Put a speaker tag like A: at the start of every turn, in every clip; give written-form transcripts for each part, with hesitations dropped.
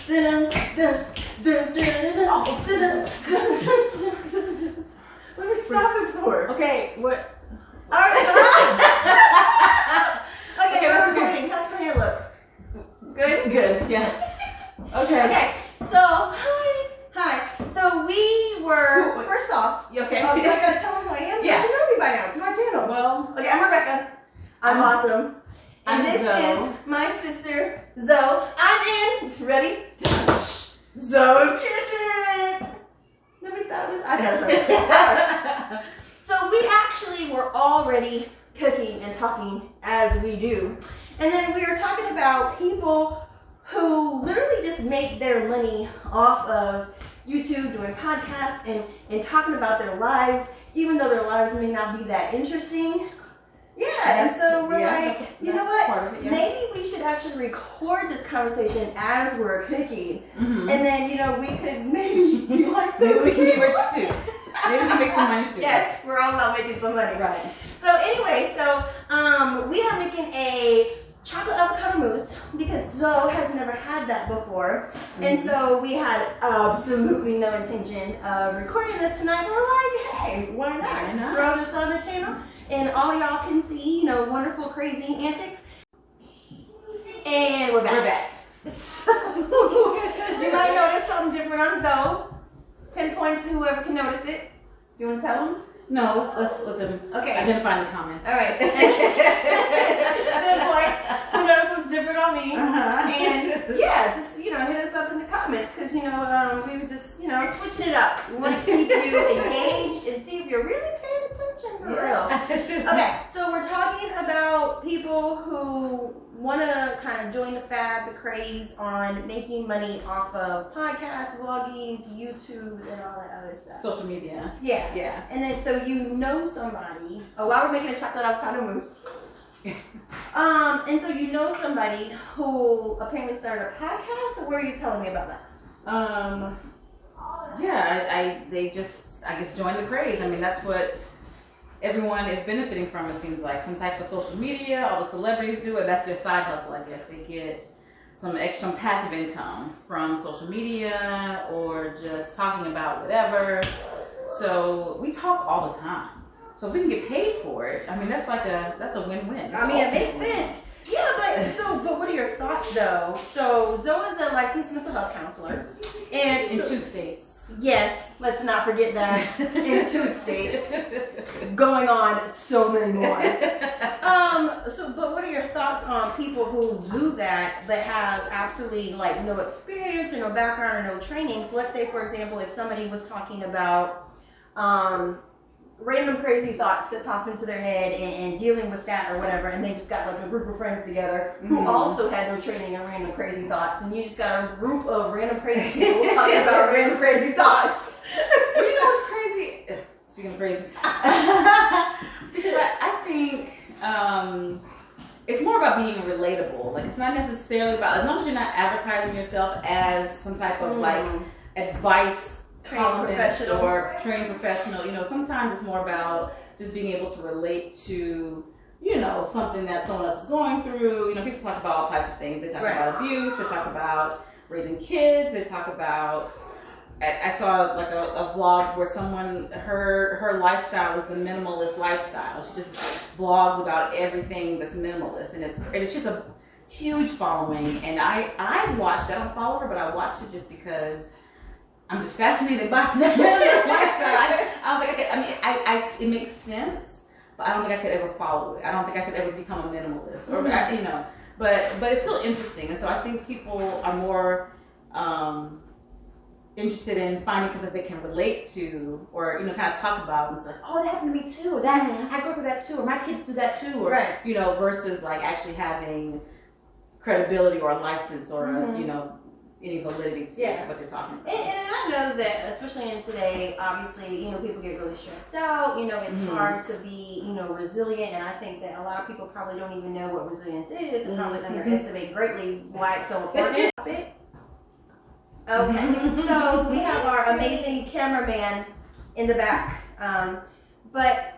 A: What are we stopping for?
B: Okay, what?
A: Alright. Okay, we're recording. How's my hair look? Good?
B: Good, yeah.
A: Okay, so, hi. So we were, first off,
B: okay.
A: I gotta tell them who I am?
B: Yeah.
A: You know me by now, it's my channel.
B: Well,
A: Okay, I'm Rebecca. I'm awesome. And
B: I'm
A: this
B: Zoe.
A: is my sister, Zoe. I'm in, ready? Zoe's Kitchen. Nobody thought it was, I know. So we actually were already cooking and talking as we do. And then we were talking about people who literally just make their money off of YouTube, doing podcasts and talking about their lives, even though their lives may not be that interesting. Yeah, and so we're like, you know what? Maybe we should actually record this conversation as we're cooking. And then, you know, we could maybe be like this.
B: Maybe we can be rich too. Maybe we can make some money too.
A: Yes, we're all about making some money.
B: Right.
A: So anyway, we are making a chocolate avocado mousse because Zoe has never had that before. And so we had absolutely no intention of recording this tonight. We're like, hey, why not? Throw this on the channel and all y'all can see, you know, wonderful, crazy antics. And we're back. So, you might notice something different on Zoe. 10 points to whoever can notice it. You want to tell them?
B: No, let's let them identify in the comments.
A: All right. 10 points. Who knows what's different on me? And yeah, just, you know, hit us up in the comments because, you know, we were just, you know, switching it up. We want to keep you engaged and see if you're really paying attention for real. Okay, so we're talking about people who want to kind of join the fad, the craze on making money off of podcasts, vlogging, YouTube, and all that other stuff.
B: Social media.
A: Yeah.
B: Yeah.
A: And then so you know somebody. Oh, while we're making a chocolate avocado mousse. And so you know somebody who apparently started a podcast. So what are you telling me about that?
B: Yeah, they just, I guess, joined the craze. I mean, that's what everyone is benefiting from, it seems like. Some type of social media, all the celebrities do it. That's their side hustle, I guess. They get some extra passive income from social media or just talking about whatever. So we talk all the time. So if we can get paid for it, I mean, that's a win-win.
A: I mean, it makes sense. Yeah, but what are your thoughts though? So Zoe is a licensed mental health counselor, and
B: in 2 states.
A: Yes, let's not forget that. In 2 states, going on so many more. But what are your thoughts on people who do that but have absolutely like no experience or no background or no training? So let's say, for example, if somebody was talking about random crazy thoughts that pop into their head and dealing with that or whatever, and they just got like a group of friends together who also had no training in random crazy thoughts, and you just got a group of random crazy people talking about random crazy thoughts.
B: You know what's crazy? Speaking of crazy, because I think it's more about being relatable. Like, it's not necessarily about, as long as you're not advertising yourself as some type of like advice columnist or trained professional, you know, sometimes it's more about just being able to relate to, you know, something that someone else is going through. You know, people talk about all types of things. They talk about abuse, they talk about raising kids, they talk about, I saw like a vlog where someone, her lifestyle is the minimalist lifestyle. She just vlogs about everything that's minimalist, and it's just a huge following. And I watched it. I don't follow her, but I watched it just because I'm just fascinated by that. I don't think I could, it makes sense, but I don't think I could ever follow it. I don't think I could ever become a minimalist, or you know, but it's still interesting. And so I think people are more interested in finding something they can relate to, or, you know, kind of talk about. And it's like, oh, that happened to me too. That I go through that too, or my kids do that too, or you know, versus like actually having credibility or a license or you know, any validity to what they're talking about.
A: And I know that, especially in today, obviously, you know, people get really stressed out. You know, it's hard to be, you know, resilient. And I think that a lot of people probably don't even know what resilience is and probably underestimate greatly why it's so important. Okay, so we have our amazing cameraman in the back. But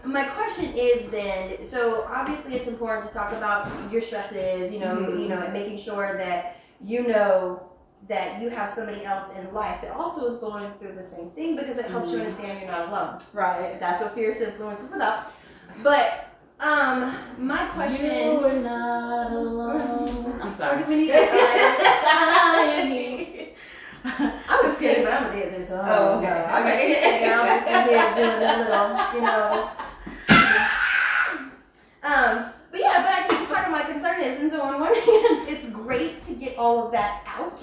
A: my question is then, so obviously it's important to talk about your stresses, you know, and making sure that you know that you have somebody else in life that also is going through the same thing, because it helps you understand you're not alone.
B: Right.
A: That's what fierce influence is about. But my question.
B: You are not alone. I'm sorry.
A: I was kidding, but I'm a dancer, so
B: oh, okay.
A: Okay. I'm just here doing a little, you know. But yeah, but I think part of my concern is, and so on one hand, it's great to get all of that out,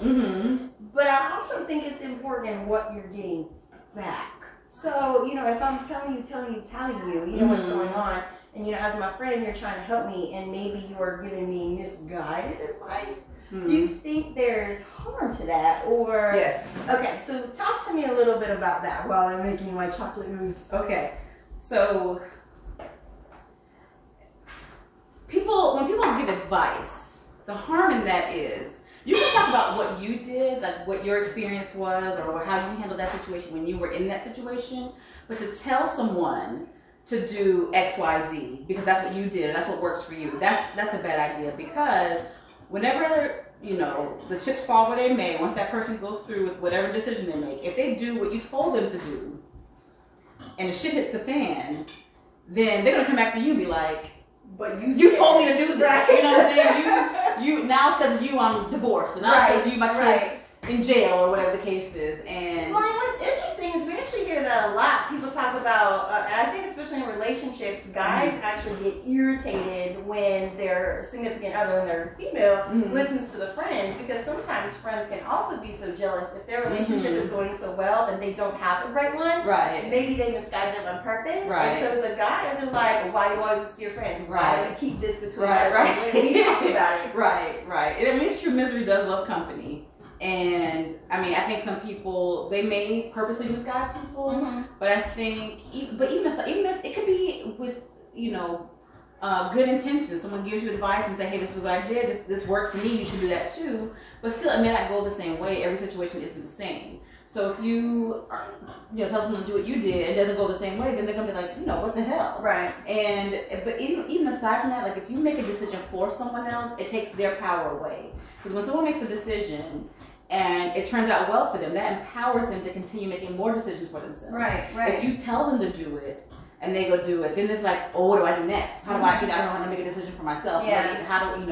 A: but I also think it's important in what you're getting back. So, you know, if I'm telling you, you know what's going on, and you know, as my friend, you're trying to help me, and maybe you're giving me misguided advice, do you think there's harm to that, or?
B: Yes.
A: Okay, so talk to me a little bit about that while I'm making my chocolate mousse.
B: Okay, so when people give advice, the harm in that is, you can talk about what you did, like what your experience was, or how you handled that situation when you were in that situation, but to tell someone to do X, Y, Z, because that's what you did, and that's what works for you, that's a bad idea, because whenever, you know, the chips fall where they may, once that person goes through with whatever decision they make, if they do what you told them to do, and the shit hits the fan, then they're gonna come back to you and be like,
A: but
B: you told me to do this.
A: Right.
B: You know what I'm saying? You now it says you, I'm divorced, and now it says you, my kids in jail, or whatever the case is. And
A: well, and what's interesting is we actually hear that a lot. People talk about, and I think especially in relationships, guys actually get irritated when their significant other, when they're female, listens to the friends, because sometimes friends can also be so jealous if their relationship is going so well and they don't have a great one.
B: Right.
A: Maybe they misguided them on purpose.
B: Right.
A: And so the guys are like, why do you always listen to your friends? Why do you keep this between us?
B: Right.
A: We talk about it.
B: Right. And I mean, it's true. Misery does love company. And I mean, I think some people, they may purposely misguide people, but I think, even if it could be with, you know, good intentions. Someone gives you advice and say, hey, this is what I did, this worked for me, you should do that too. But still, it may not go the same way. Every situation isn't the same. So if you, tell someone to do what you did, and it doesn't go the same way, then they're gonna be like, what the hell?
A: Right.
B: But even aside from that, like if you make a decision for someone else, it takes their power away. Because when someone makes a decision and it turns out well for them, that empowers them to continue making more decisions for themselves.
A: Right.
B: If you tell them to do it and they go do it, then it's like, oh, what do I do next? How do I don't know how to make a decision for myself?
A: Yeah.
B: How'd you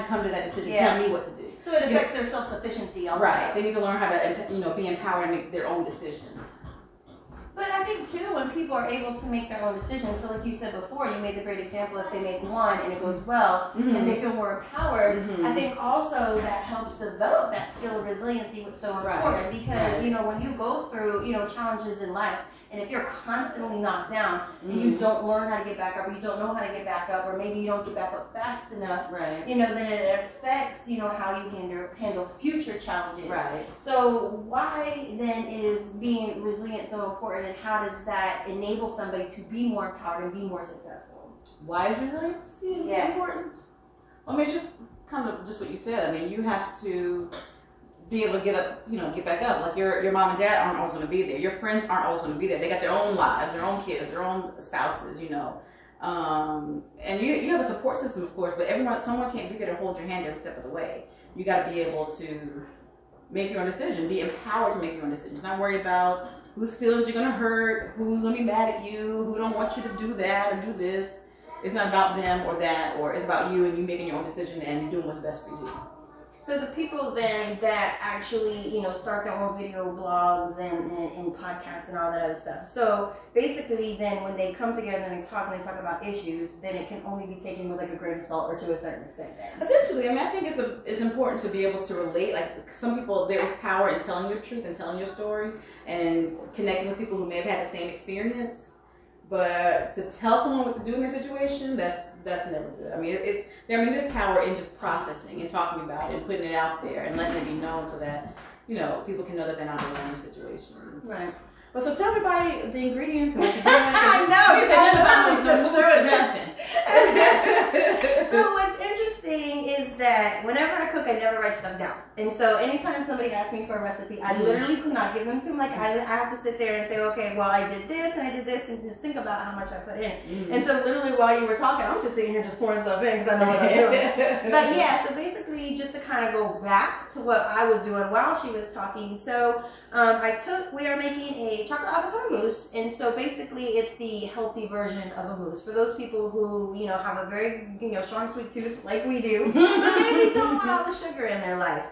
B: come to that decision? Tell me what to do.
A: So it affects their self-sufficiency also.
B: Right. They need to learn how to, be empowered and make their own decisions.
A: But I think too, when people are able to make their own decisions, so like you said before, you made the great example, if they make one and it goes well and they feel more empowered, I think also that helps develop that skill of resiliency, which is so important, because when you go through challenges in life, and if you're constantly knocked down and you don't learn how to get back up, or you don't know how to get back up, or maybe you don't get back up fast enough, then it affects how you handle future challenges.
B: Right.
A: So why then is being resilient so important, and how does that enable somebody to be more empowered and be more successful?
B: Why is resiliency important? Well, I mean, it's just kind of just what you said. I mean, you have to be able to get up, get back up. Like your mom and dad aren't always going to be there. Your friends aren't always going to be there. They got their own lives, their own kids, their own spouses, and you have a support system, of course, but someone can't be there to hold your hand every step of the way. You got to be able to make your own decision, be empowered to make your own decisions, not worry about whose feelings you're going to hurt, who's going to be mad at you, who don't want you to do that or do this. It's not about them or that, or it's about you and you making your own decision and doing what's best for you.
A: So the people then that actually, start their own video blogs and podcasts and all that other stuff. So basically then when they come together and they talk about issues, then it can only be taken with like a grain of salt, or to a certain extent then.
B: Essentially, I mean, I think it's important to be able to relate. Like some people, there is power in telling your truth and telling your story and connecting with people who may have had the same experience. But to tell someone what to do in their situation, that's never good. I mean, there's power in just processing and talking about it and putting it out there and letting it be known so that, people can know that they're not alone in situations.
A: Right.
B: But so tell everybody the ingredients and what you're doing.
A: I know.
B: You said nothing about the mousse or nothing.
A: So what's interesting is that whenever I cook, I never write stuff down. And so anytime somebody asks me for a recipe, I literally could not give them to them. Like I have to sit there and say, okay, well, I did this and I did this, and just think about how much I put in. And so literally while you were talking, I'm just sitting here just pouring stuff in because I know what I'm doing. But yeah, so basically just to kind of go back to what I was doing while she was talking. So we are making a chocolate avocado mousse, and so basically it's the healthy version of a mousse for those people who, you know, have a very, you know, strong sweet tooth like we do, but maybe don't want all the sugar in their life.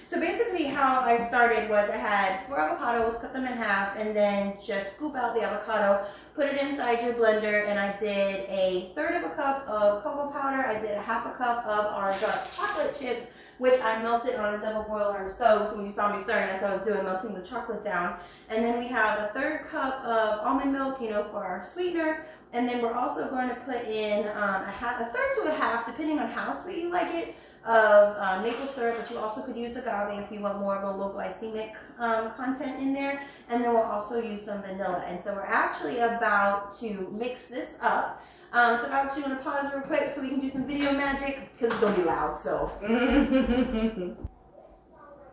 A: So basically how I started was I had 4 avocados, cut them in half, and then just scoop out the avocado, put it inside your blender, and I did a 1/3 of a cup of cocoa powder. I did a 1/2 cup of our dark chocolate chips, which I melted on a double boiler on the stove. So when you saw me starting, that's what I was doing, melting the chocolate down. And then we have a 1/3 cup of almond milk, you know, for our sweetener. And then we're also going to put in a 1/3 to a 1/2, depending on how sweet you like it, of maple syrup, but you also could use agave if you want more of a low glycemic content in there. And then we'll also use some vanilla. And so we're actually about to mix this up. So I'm actually going to pause real quick so we can do some video magic because it's going to be loud, so.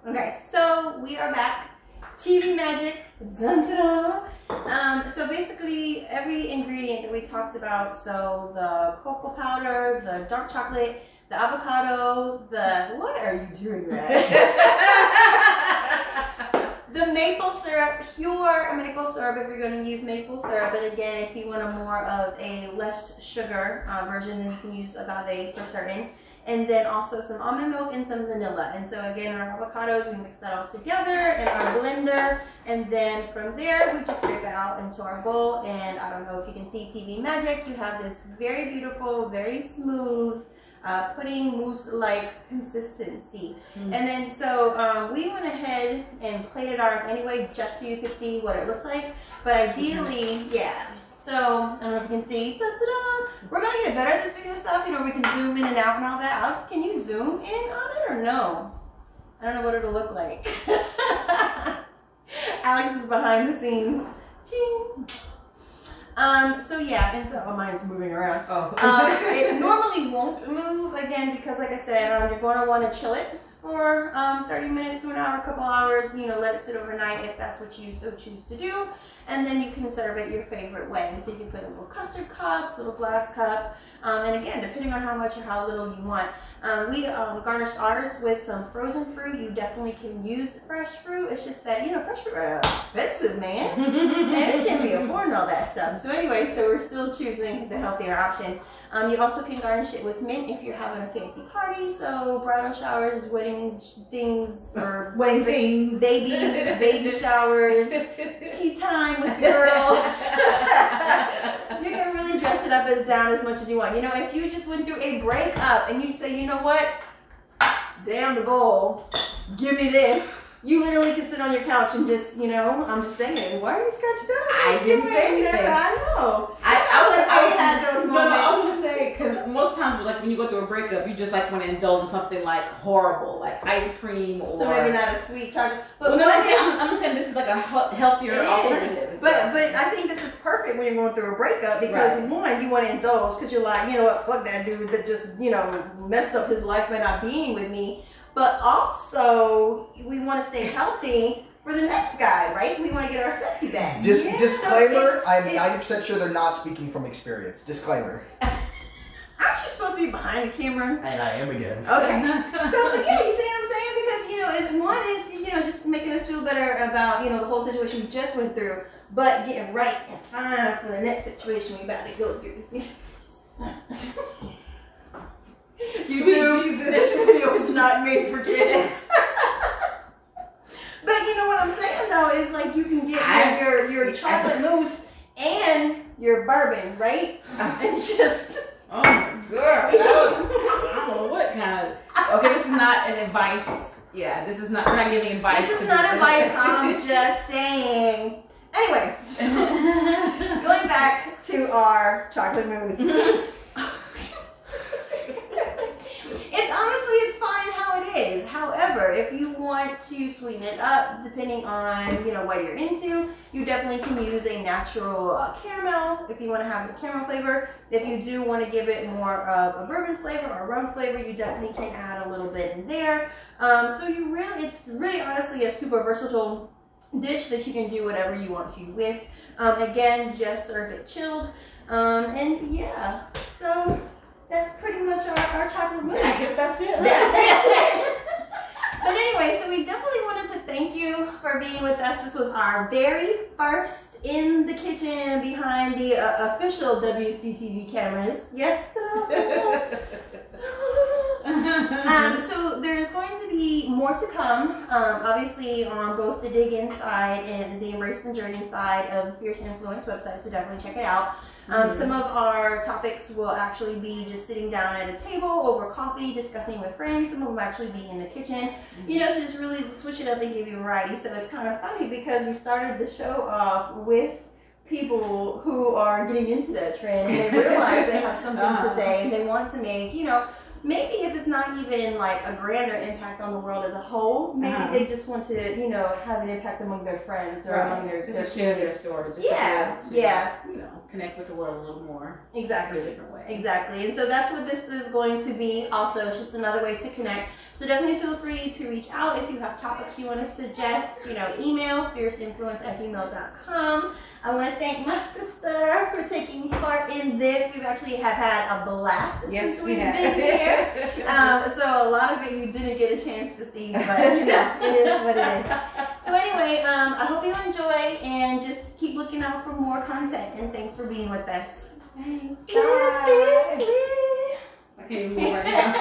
A: Okay, so we are back. TV magic. Dun, da, da. So basically every ingredient that we talked about, so the cocoa powder, the dark chocolate, the avocado, what are you doing, Red? The maple syrup, pure maple syrup if you're going to use maple syrup. And again, if you want a more of a less sugar version, then you can use agave for certain. And then also some almond milk and some vanilla. And so again, in our avocados, we mix that all together in our blender. And then from there, we just scrape it out into our bowl. And I don't know if you can see TV magic. You have this very beautiful, very smooth, pudding mousse-like consistency. And then so we went ahead and plated ours anyway, just so you could see what it looks like. But ideally, yeah. So I don't know if you can see. Ta-da! We're gonna get better at this video stuff, you know, we can zoom in and out and all that. Alex, can you zoom in on it or no? I don't know what it'll look like. Alex is behind the scenes. Ching. So yeah, and so mine's moving around. It normally won't move again because, like I said, you're going to want to chill it for 30 minutes to an hour, a couple hours. You know, let it sit overnight if that's what you so choose to do, and then you can serve it your favorite way. And so you can put in little custard cups, little glass cups, and again, depending on how much or how little you want. We garnished ours with some frozen fruit. You definitely can use fresh fruit. It's just that, you know, fresh fruit are expensive, man. And it can be affording all that stuff. So anyway, so we're still choosing the healthier option. You also can garnish it with mint if you're having a fancy party. So bridal showers, wedding things, or baby showers, tea time with girls. You can really dress it up and down as much as you want. You know, if you just went through a breakup and you say, you know what, damn the bowl, give me this. You literally can sit on your couch and just, you know, I'm just saying, why are you scratching down?
B: I didn't say anything.
A: I know.
B: I
A: had those moments.
B: No, I was gonna say, because most times, like when you go through a breakup, you just like want to indulge in something like horrible, like ice cream or. So
A: maybe not a sweet chocolate. But
B: well, no, I'm saying this is like a healthier alternative.
A: But I think this is perfect when you're going through a breakup because one, you want to indulge because you're like, you know what, fuck that dude that just, you know, messed up his life by not being with me. But also, we want to stay healthy for the next guy, right? We want to get our sexy back.
C: Disclaimer, I'm 90% sure they're not speaking from experience. Disclaimer.
A: Aren't you supposed to be behind the camera?
C: And I am again.
A: Okay. So, but yeah, you see what I'm saying? Because, you know, one is, you know, just making us feel better about, you know, the whole situation we just went through, but getting right and fine for the next situation we about to go through. This video is not made for kids. But you know what I'm saying though is like you can get your chocolate mousse and your bourbon, right? And just
B: oh my god, I don't know what kind of. Okay, this is not an advice. Yeah, this is not. We're not giving advice.
A: This is not advice. I'm just saying. Anyway, going back to our chocolate mousse. It's honestly, it's fine how it is. However, if you want to sweeten it up, depending on what you're into, you definitely can use a natural caramel if you want to have a caramel flavor. If you do want to give it more of a bourbon flavor or rum flavor, you definitely can add a little bit in there. So it's really honestly a super versatile dish that you can do whatever you want to with. Again, just serve it chilled. And yeah, so that's pretty much our chocolate mousse.
B: I guess that's it.
A: But anyway, so we definitely wanted to thank you for being with us. This was our very first in the kitchen behind the official WCTV cameras. Yes. So there's going to be more to come, obviously on both the Dig In side and the Embrace the Journey side of Fierce Influence website, so definitely check it out. Some of our topics will actually be just sitting down at a table over coffee, discussing with friends. Some of them actually be in the kitchen, so just really switch it up and give you variety. So it's kind of funny because we started the show off with people who are getting into that trend and they realize they have something to say and they want to make, maybe if it's not even like a grander impact on the world as a whole, maybe they just want to, have an impact among their friends or among their
B: just to share their story. Just to connect with the world a little more.
A: Exactly.
B: In a different way.
A: Exactly. And so that's what this is going to be. Also, it's just another way to connect. So definitely feel free to reach out if you have topics you want to suggest. Email fierceinfluence@gmail.com. I want to thank my sister for taking part in this. We've actually have had a blast since we've been here. So a lot of it you didn't get a chance to see, but it is what it is. So anyway, I hope you enjoy and just keep looking out for more content. And thanks for being with us.
B: Thanks.
A: Bye.
B: I can't even move right now.